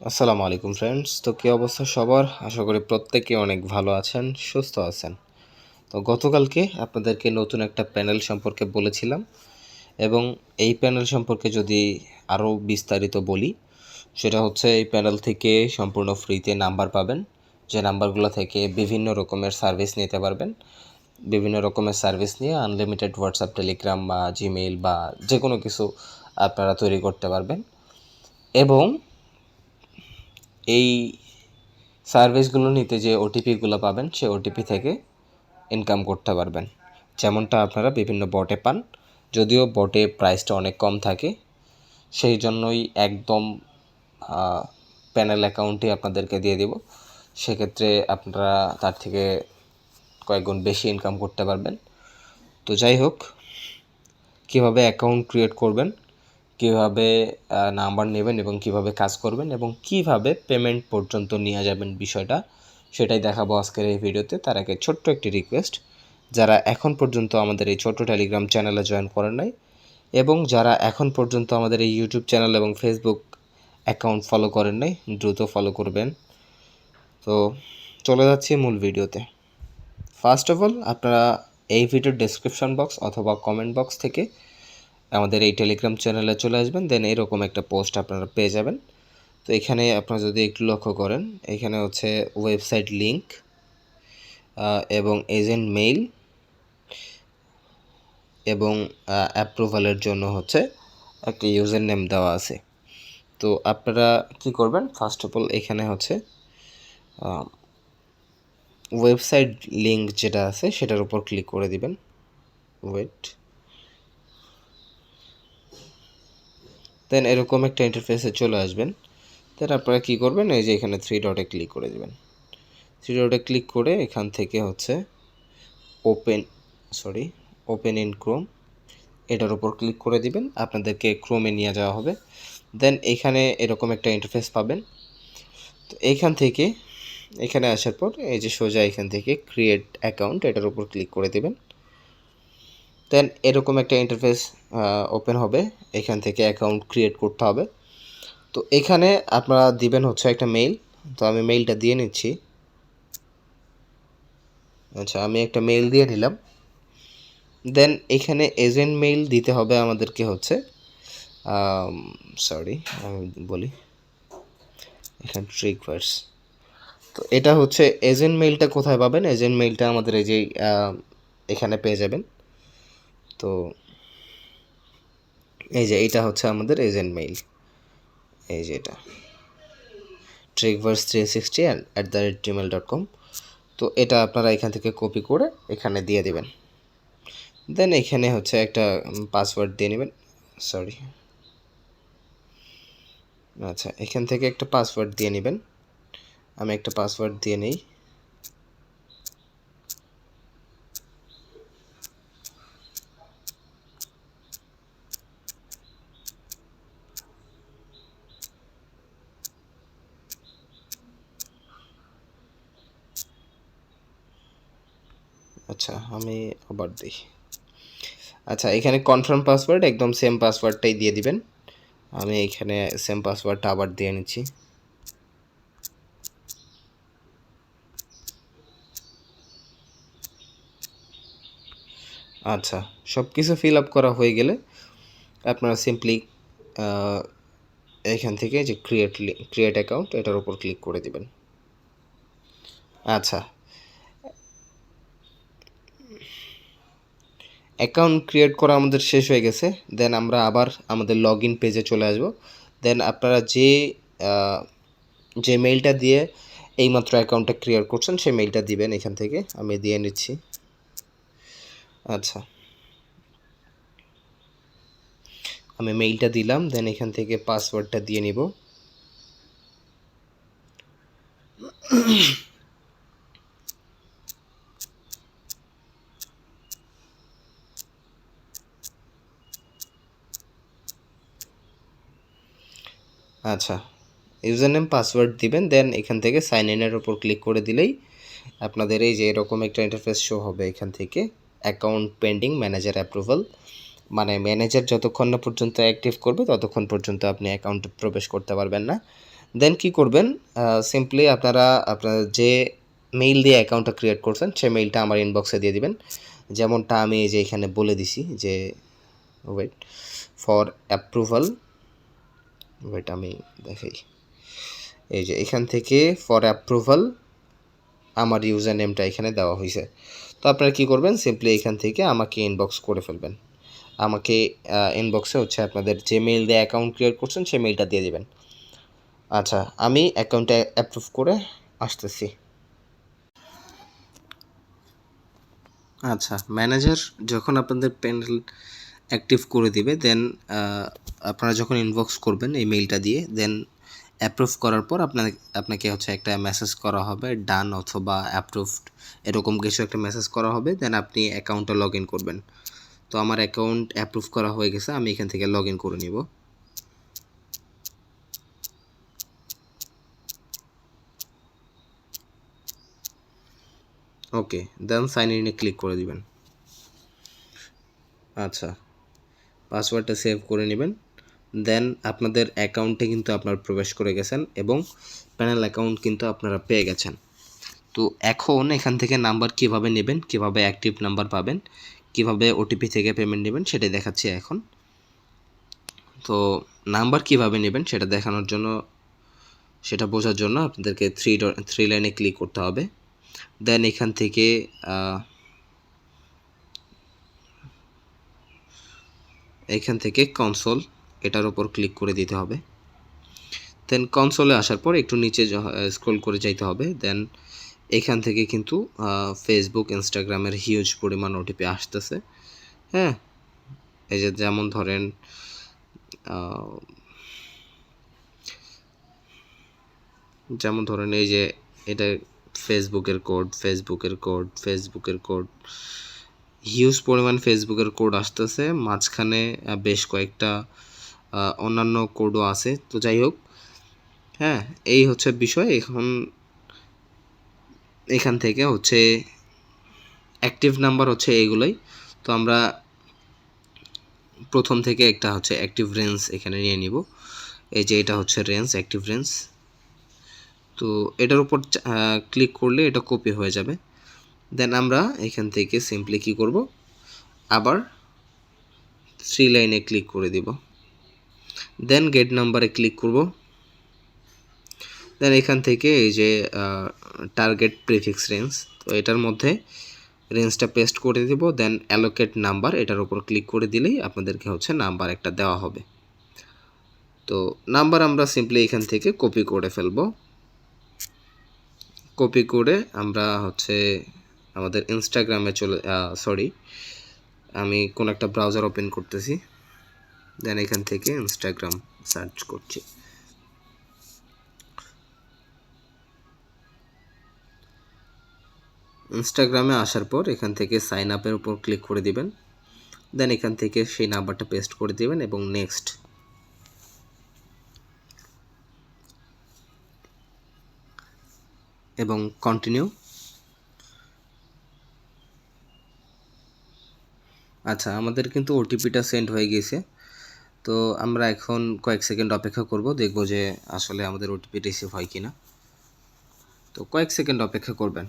আসসালামু আলাইকুম ফ্রেন্ডস। তো কী অবস্থা সবার? আশা করি প্রত্যেকে অনেক ভালো আছেন, সুস্থ আছেন। তো গতকালকে আপনাদেরকে নতুন একটা প্যানেল সম্পর্কে বলেছিলাম, এবং এই প্যানেল সম্পর্কে যদি আরও বিস্তারিত বলি, সেটা হচ্ছে এই প্যানেল থেকে সম্পূর্ণ ফ্রিতে নাম্বার পাবেন, যে নাম্বারগুলো থেকে বিভিন্ন রকমের সার্ভিস নিতে পারবেন। বিভিন্ন রকমের সার্ভিস নিয়ে আনলিমিটেড হোয়াটসঅ্যাপ, টেলিগ্রাম বা জিমেইল বা যে কোনো কিছু আপনারা তৈরি করতে পারবেন, এবং এই সার্ভিসগুলো নিতে যে ওটিপিগুলো পাবেন সেই ওটিপি থেকে ইনকাম করতে পারবেন, যেমনটা আপনারা বিভিন্ন বটে পান। যদিও বটে প্রাইসটা অনেক কম থাকে, সেই জন্যই একদম প্যানেল অ্যাকাউন্টই আপনাদেরকে দিয়ে দেব। সেক্ষেত্রে আপনারা তার থেকে কয়েকগুণ বেশি ইনকাম করতে পারবেন। তো যাই হোক, কীভাবে অ্যাকাউন্ট ক্রিয়েট করবেন, কীভাবে নাম্বার নেবেন এবং কিভাবে কাজ করবেন এবং কিভাবে পেমেন্ট পর্যন্ত নিয়ে যাবেন, বিষয়টা সেটাই দেখাবো আজকের এই ভিডিওতে। তার আগে ছোট্ট একটি রিকোয়েস্ট, যারা এখন পর্যন্ত আমাদের এই ছোট্ট টেলিগ্রাম চ্যানেলে জয়েন করেন নাই এবং যারা এখন পর্যন্ত আমাদের এই ইউটিউব চ্যানেল এবং ফেসবুক অ্যাকাউন্ট ফলো করেন নাই, দ্রুত ফলো করবেন। তো চলে যাচ্ছি মূল ভিডিওতে। ফার্স্ট অফ অল, আপনারা এই ভিডিওর ডেসক্রিপশন বক্স অথবা কমেন্ট বক্স থেকে আমাদের এই টেলিগ্রাম চ্যানেলে চলে আসবেন, দেন এরকম একটা পোস্ট আপনারা পেয়ে যাবেন। তো এখানে আপনারা যদি একটু লক্ষ্য করেন, এখানে হচ্ছে ওয়েবসাইট লিংক এবং এজেন্ট মেইল এবং অ্যাপ্রুভালের জন্য হচ্ছে একটা ইউজার নেম দেওয়া আছে। তো আপনারা কি করবেন, ফার্স্ট অফ অল এখানে হচ্ছে ওয়েবসাইট লিংক যেটা আছে সেটার উপর ক্লিক করে দিবেন। দেন এরকম একটা ইন্টারফেসে চলে আসবেন। দেন আপনারা কী করবেন, এই যে এখানে থ্রি ডটে ক্লিক করে দেবেন। থ্রি ডটে ক্লিক করে এখান থেকে হচ্ছে ওপেন ইন ক্রোম, এটার উপর ক্লিক করে দিবেন। আপনাদেরকে ক্রোমে নিয়ে যাওয়া হবে। দেন এখানে এরকম একটা ইন্টারফেস পাবেন। তো এইখান থেকে এখানে আসার পর এই যে সোজা এখান থেকে ক্রিয়েট অ্যাকাউন্ট, এটার উপর ক্লিক করে দেবেন। দেন এরকম একটা ইন্টারফেস ওপেন হবে, এখান থেকে অ্যাকাউন্ট ক্রিয়েট করতে হবে। তো এখানে আপনারা দিবেন হচ্ছে একটা মেইল। তো আমি মেইলটা দিয়ে নিচ্ছি। আচ্ছা, আমি একটা মেইল দিয়ে নিলাম। দেন এখানে এজেন্ট মেইল দিতে হবে আমাদেরকে হচ্ছে, আমি বলি এখানে ট্রিকভার্স। তো এটা হচ্ছে এজেন্ট মেইলটা কোথায় পাবেন, এজেন্ট মেইলটা আমাদের এই যে এখানে পেয়ে যাবেন। তো এই যে এটা হচ্ছে আমাদের এজেন্ট মেইল, এই যে এটা trickverse360@gmail.com। তো এটা আপনারা এখান থেকে কপি করে এখানে দিয়ে দেবেন। দেন এখানে হচ্ছে একটা পাসওয়ার্ড দিয়ে নেবেন। আচ্ছা, এখান থেকে একটা পাসওয়ার্ড দিয়ে নেবেন। আমি একটা পাসওয়ার্ড দিয়ে নেই। আচ্ছা, আমি আবার দিই। আচ্ছা, এখানে কনফার্ম পাসওয়ার্ড একদম সেম পাসওয়ার্ডটাই দিয়ে দিবেন। আমি এখানে সেম পাসওয়ার্ডটা আবার দিয়ে নিচ্ছি। আচ্ছা, সব কিছু ফিল আপ করা হয়ে গেলে আপনারা সিম্পলি এখান থেকে যে ক্রিয়েট অ্যাকাউন্ট, এটার উপর ক্লিক করে দিবেন। আচ্ছা, অ্যাকাউন্ট ক্রিয়েট করা আমাদের শেষ হয়ে গেছে। দেন আমরা আবার আমাদের লগ ইন পেজে চলে আসব। দেন আপনারা যে মেইলটা দিয়ে এইমাত্র অ্যাকাউন্টটা ক্রিয়েট করছেন সেই মেইলটা দিবেন এখান থেকে। আমি দিয়ে নিচ্ছি। আচ্ছা, আমি মেইলটা দিলাম। দেন এখান থেকে পাসওয়ার্ডটা দিয়ে নিব। আচ্ছা, ইউজার নেম পাসওয়ার্ড দিবেন। দেন এখান থেকে সাইন ইনের ওপর ক্লিক করে দিলেই আপনাদের এই যে এরকম একটা ইন্টারফেস শো হবে। এখান থেকে অ্যাকাউন্ট পেন্ডিং ম্যানেজার অ্যাপ্রুভাল, মানে ম্যানেজার যতক্ষণ না পর্যন্ত অ্যাক্টিভ করবে ততক্ষণ পর্যন্ত আপনি অ্যাকাউন্টে প্রবেশ করতে পারবেন না। দেন কি করবেন, সিম্পলি আপনারা আপনার যে মেইল দিয়ে অ্যাকাউন্টটা ক্রিয়েট করছেন সেই মেইলটা আমার ইনবক্সে দিয়ে দিবেন। যেমনটা আমি এই যে এখানে বলে দিছি যে ওয়েট ফর অ্যাপ্রুভাল, ওয়েট আমি দেখাই, এই যে এখান থেকে ফর অ্যাপ্রুভাল আমার ইউজার নেমটা এখানে দেওয়া হয়েছে। তো আপনারা কী করবেন, সিম্পলি এখান থেকে আমাকে ইনবক্স করে ফেলবেন। আমাকে ইনবক্সে হচ্ছে আপনাদের যে মেইল দিয়ে অ্যাকাউন্ট ক্রিয়েট করছেন সেই মেইলটা দিয়ে দিবেন। আচ্ছা, আমি অ্যাকাউন্টটা অ্যাপ্রুভ করে আসতেছি। আচ্ছা, ম্যানেজার যখন আপনাদের প্যানেল অ্যাক্টিভ করে দিবে, দেন আপনারা যখন ইনবক্স করবেন এই মেইলটা দিয়ে, দেন অ্যাপ্রুভ করার পর আপনাকে হচ্ছে একটা মেসেজ করা হবে, ডান অথবা অ্যাপ্রুভড, এরকম কিছু একটা মেসেজ করা হবে। দেন আপনি অ্যাকাউন্টটা লগ ইন করবেন। তো আমার অ্যাকাউন্ট অ্যাপ্রুভ করা হয়ে গেছে, আমি এখান থেকে লগ ইন করে নিব। ওকে, দেন সাইন ইনে ক্লিক করে দিবেন। আচ্ছা, পাসওয়ার্ডটা সেভ করে নেবেন। দেন আপনাদের অ্যাকাউন্টে কিন্তু আপনারা প্রবেশ করে গেছেন এবং প্যানেল অ্যাকাউন্ট কিন্তু আপনারা পেয়ে গেছেন। তো এখন এখান থেকে নাম্বার কিভাবে নেবেন, কিভাবে অ্যাক্টিভ নাম্বার পাবেন, কিভাবে ওটিপি থেকে পেমেন্ট নেবেন সেটাই দেখাচ্ছি এখন। তো নাম্বার কিভাবে নেবেন সেটা দেখানোর জন্য, সেটা বোঝার জন্য আপনাদেরকে থ্রি লাইনে ক্লিক করতে হবে। দেন এখান থেকে কনসোল, এটার উপর ক্লিক করে দিতে হবে। দেন কনসোলে আসার পর একটু নিচে স্ক্রল করে যাইতে হবে। দেন এখান থেকে কিন্তু ফেসবুক ইনস্টাগ্রামের হিউজ পরিমাণ ওটিপি আসতেছে। হ্যাঁ, এই যে যেমন ধরেন এই যে এটা ফেসবুকের কোড, হিউজ পরিমাণ ফেসবুকের কোড আসতেছে। মাঝখানে বেশ কয়েকটা অন্যান্য কোডও আছে। তো যাই হোক, হ্যাঁ, এই হচ্ছে বিষয়। এখান থেকে হচ্ছে অ্যাক্টিভ নাম্বার হচ্ছে এইগুলোই। তো আমরা প্রথম থেকে একটা হচ্ছে অ্যাক্টিভ রেঞ্জ এখানে নিয়ে নিব। এই যে এটা হচ্ছে রেঞ্জ, অ্যাক্টিভ রেঞ্জ। তো এটার উপর ক্লিক করলে এটা কপি হয়ে যাবে। দেন আমরা এখান থেকে সিম্পলি কি করব, আবার থ্রি লাইনে ক্লিক করে দিব। দেন গেট নাম্বারে ক্লিক করব। দেন এখান থেকে এই যে টার্গেট প্রিফিক্স রেঞ্জ, তো এটার মধ্যে রেঞ্জটা পেস্ট করে দেব। দেন অ্যালোকেট নাম্বার, এটার উপর ক্লিক করে দিলেই আপনাদেরকে হচ্ছে নাম্বার একটা দেওয়া হবে। তো নাম্বার আমরা সিম্পলি এখান থেকে কপি করে ফেলব। কপি করে আমরা হচ্ছে আমাদের ইনস্টাগ্রামে আমি কোন একটা ব্রাউজার ওপেন করতেছি। দেন এখান থেকে ইনস্টাগ্রাম সার্চ করছি। ইনস্টাগ্রামে আসার পর এখান থেকে সাইন আপের উপর ক্লিক করে দিবেন। দেন এখান থেকে সেই নাম্বারটা পেস্ট করে দিবেন এবং নেক্সট, এবং কন্টিনিউ। আচ্ছা, আমাদের কিন্তু ওটিপিটা সেন্ড হয়ে গিয়েছে। তো আমরা এখন কয়েক সেকেন্ড অপেক্ষা করব, দেখব যে আসলে আমাদের ওটিপি রিসিভ হয় কিনা। তো কয়েক সেকেন্ড অপেক্ষা করবেন।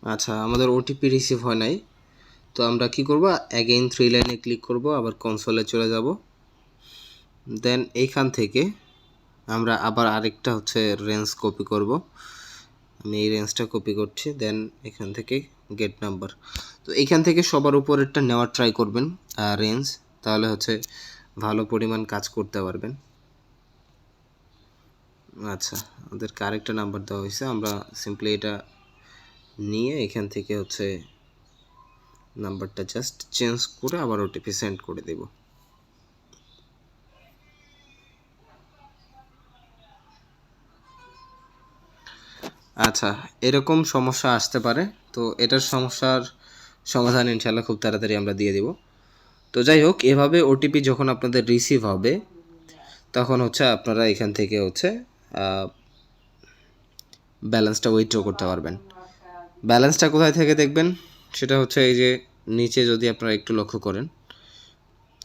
আচ্ছা, আমাদের ওটিপি রিসিভ হয় নাই। তো আমরা কি করব, অ্যাগেইন থ্রি লাইনে ক্লিক করব, আবার কনসোলে চলে যাব। দেন এইখান থেকে আমরা আবার আরেকটা হচ্ছে রেঞ্জ কপি করব। আমি এই রেঞ্জটা কপি করছি। দেন এখান থেকে গেট নাম্বার, তো এইখান থেকে সবার উপরেরটা নেওয়ার ট্রাই করবেন রেঞ্জ, তাহলে হচ্ছে ভালো পরিমাণ কাজ করতে পারবেন। আচ্ছা, আমাদেরকে আরেকটা নাম্বার দেওয়া হয়েছে, আমরা সিম্পলি এটা নিয়ে এখান থেকে হচ্ছে নাম্বারটা জাস্ট চেঞ্জ করে আবার ওটিপি সেন্ড করে দেব। আচ্ছা, এরকম সমস্যা আসতে পারে। তো এটার সমস্যার সমাধান ইনশাল্লাহ খুব তাড়াতাড়ি আমরা দিয়ে দেব। তো যাই হোক, এভাবে ওটিপি যখন আপনাদের রিসিভ হবে তখন হচ্ছে আপনারা এখান থেকে হচ্ছে ব্যালেন্সটা উইথড্র করতে পারবেন। ব্যালেন্সটা কোথায় থেকে দেখবেন সেটা হচ্ছে এই যে নিচে যদি আপনারা একটু লক্ষ্য করেন,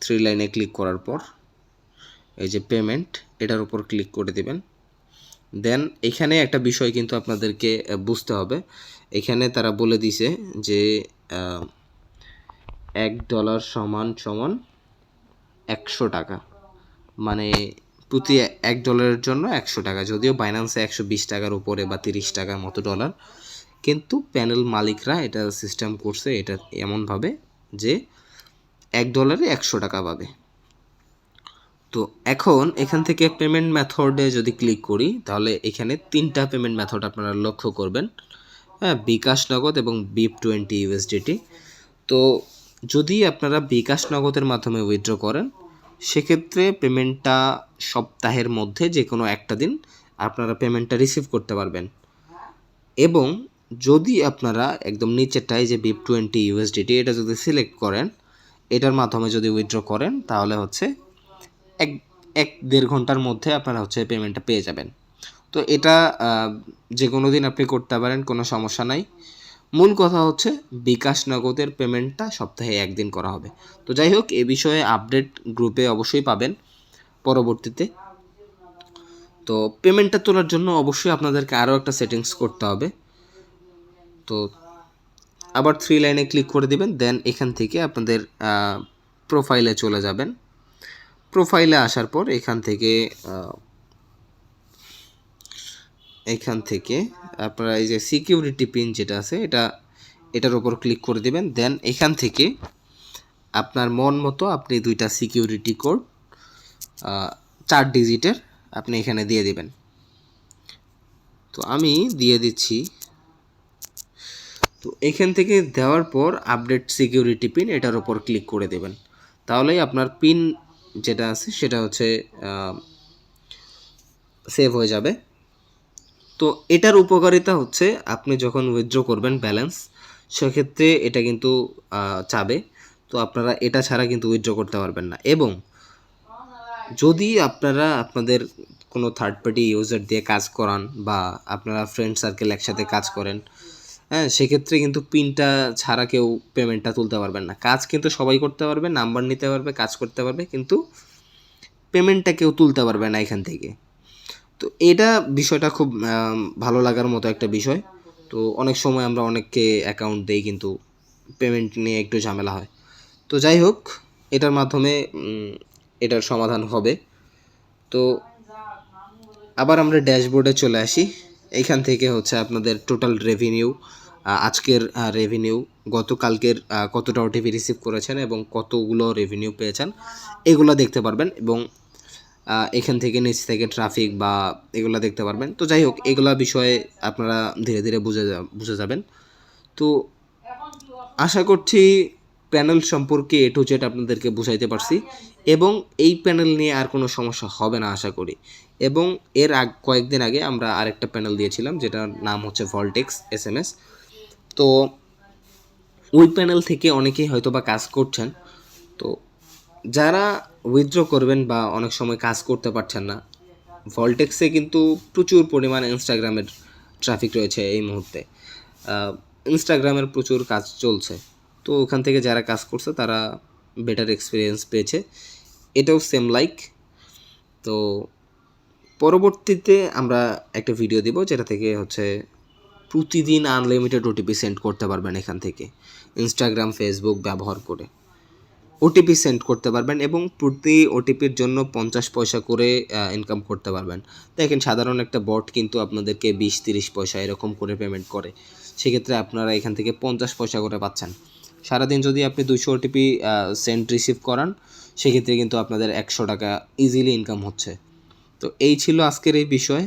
3 লাইনে ক্লিক করার পর এই যে পেমেন্ট, এটার উপর ক্লিক করে দিবেন। দেন এখানে একটা বিষয় কিন্তু আপনাদেরকে বুঝতে হবে। এখানে তারা বলে দিছে যে $1 সমান সমান 100 টাকা, মানে প্রতি $1 জন্য 100 টাকা। যদিও বাইন্যান্সে 120 টাকার উপরে বা 30 টাকার মতো ডলার, কিন্তু প্যানেল মালিকরা এটা সিস্টেম করছে এটা এমনভাবে যে $1 100 টাকা পাবে। তো এখন এখান থেকে পেমেন্ট মেথডে যদি ক্লিক করি তাহলে এখানে 3টা পেমেন্ট মেথড আপনারা লক্ষ্য করবেন, হ্যাঁ, বিকাশ নগদ এবং BIP20 USDT। তো যদি আপনারা বিকাশ নগদের মাধ্যমে উইথড্র করেন সেক্ষেত্রে পেমেন্টটা সপ্তাহের মধ্যে যে কোনো একটা দিন আপনারা পেমেন্টটা রিসিভ করতে পারবেন। এবং যদি আপনারা একদম নিচেরটায় যে BIP20 USDT এটা যদি সিলেক্ট করেন, এটার মাধ্যমে যদি উইথড্র করেন তাহলে হচ্ছে 1-1.5 ঘন্টার মধ্যে আপনারা হচ্ছে পেমেন্টটা পেয়ে যাবেন। তো এটা যে কোনো দিন আপনি করতে পারেন, কোনো সমস্যা নাই। মূল কথা হচ্ছে বিকাশ নগদের পেমেন্টটা সপ্তাহে একদিন করা হবে। তো যাই হোক, এ বিষয়ে আপডেট গ্রুপে অবশ্যই পাবেন পরবর্তীতে। তো পেমেন্টটা তোলার জন্য অবশ্যই আপনাদেরকে আরও একটা সেটিংস করতে হবে। তো আবার 3 লাইনে ক্লিক করে দিবেন। দেন এখান থেকে আপনাদের প্রোফাইলে চলে যাবেন। প্রোফাইলে আসার পর এখান থেকে আপনারা এই যে সিকিউরিটি পিন যেটা আছে এটার উপর ক্লিক করে দিবেন। দেন এখান থেকে আপনার মন মতো আপনি 2টা সিকিউরিটি কোড 4 ডিজিটের আপনি এখানে দিয়ে দিবেন। তো আমি দিয়ে দিচ্ছি। তো এখান থেকে দেওয়ার পর আপডেট সিকিউরিটি পিন এটার উপর ক্লিক করে দেবেন। তাহলেই আপনার পিন যেটা আছে সেটা হচ্ছে সেভ হয়ে যাবে। তো এটার উপকারিতা হচ্ছে আপনি যখন উইথড্র করবেন ব্যালেন্স, সেক্ষেত্রে এটা কিন্তু চাবে। তো আপনারা এটা ছাড়া কিন্তু উইথড্র করতে পারবেন না। এবং যদি আপনারা আপনাদের কোনো থার্ড পার্টি ইউজার দিয়ে কাজ করান বা আপনারা ফ্রেন্ড সার্কেল একসাথে কাজ করেন, হ্যাঁ, সেক্ষেত্রে কিন্তু পিনটা ছাড়া কেউ পেমেন্টটা তুলতে পারবেন না। কাজ কিন্তু সবাই করতে পারবে, নাম্বার নিতে পারবে, কাজ করতে পারবে, কিন্তু পেমেন্টটা কেউ তুলতে পারবে না এখান থেকে। তো এটা বিষয়টা খুব ভালো লাগার মতো একটা বিষয়। তো অনেক সময় আমরা অনেককে অ্যাকাউন্ট দেই কিন্তু পেমেন্ট নিয়ে একটু ঝামেলা হয়। তো যাই হোক, এটার মাধ্যমে এটার সমাধান হবে। তো আবার আমরা ড্যাশবোর্ডে চলে আসি। এইখান থেকে হচ্ছে আপনাদের টোটাল রেভিনিউ, আজকের রেভিনিউ, গতকালকের কতটা ওটিপি রিসিভ করেছেন এবং কতগুলো রেভিনিউ পেয়েছেন এগুলো দেখতে পারবেন। এবং এখান থেকে নিচ থেকে ট্রাফিক বা এগুলো দেখতে পারবেন। তো যাই হোক, এগুলা বিষয়ে আপনারা ধীরে ধীরে বুঝে যাবেন। তো আশা করছি প্যানেল সম্পর্কে A to Z আপনাদেরকে বুঝাইতে পারছি এবং এই প্যানেল নিয়ে আর কোনো সমস্যা হবে না আশা করি। এবং এর কয়েকদিন আগে আমরা আরেকটা প্যানেল দিয়েছিলাম যেটার নাম হচ্ছে Voltex SMS। তো ওই প্যানেল থেকে অনেকেই হয়তো বা কাজ করছেন। তো যারা উইথড্র করবেন বা অনেক সময় কাজ করতে পারছেন না, ভলটেক্সে কিন্তু প্রচুর পরিমাণে ইনস্টাগ্রামের ট্রাফিক রয়েছে এই মুহূর্তে। ইনস্টাগ্রামের প্রচুর কাজ চলছে। তো ওখান থেকে যারা কাজ করছে তারা বেটার এক্সপিরিয়েন্স পেয়েছে। এটাও সেম লাইক। তো পরবর্তীতে আমরা একটা ভিডিও দিব যেটা থেকে হচ্ছে প্রতিদিন আনলিমিটেড ওটিপি সেন্ড করতে পারবেন এখান থেকে, ইনস্টাগ্রাম ফেসবুক ব্যবহার করে ওটিপি সেন্ড করতে পারবেন এবং প্রতি ওটিপির জন্য 50 পয়সা করে ইনকাম করতে পারবেন। দেখেন, সাধারণ একটা বট কিন্তু আপনাদেরকে 20-30 পয়সা এরকম করে পেমেন্ট করে, সেক্ষেত্রে আপনারা এখান থেকে 50 পয়সা করে পাচ্ছেন। সারাদিন যদি আপনি 200 ওটিপি সেন্ড রিসিভ করান সেক্ষেত্রে কিন্তু আপনাদের 100 টাকা ইজিলি ইনকাম হচ্ছে। তো এই ছিল আজকের এই বিষয়।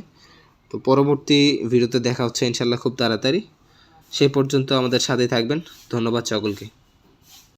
তো পরবর্তী ভিডিওতে দেখা হচ্ছে ইনশাল্লাহ খুব তাড়াতাড়ি। সেই পর্যন্ত আমাদের সাথে থাকবেন। ধন্যবাদ সকলকে।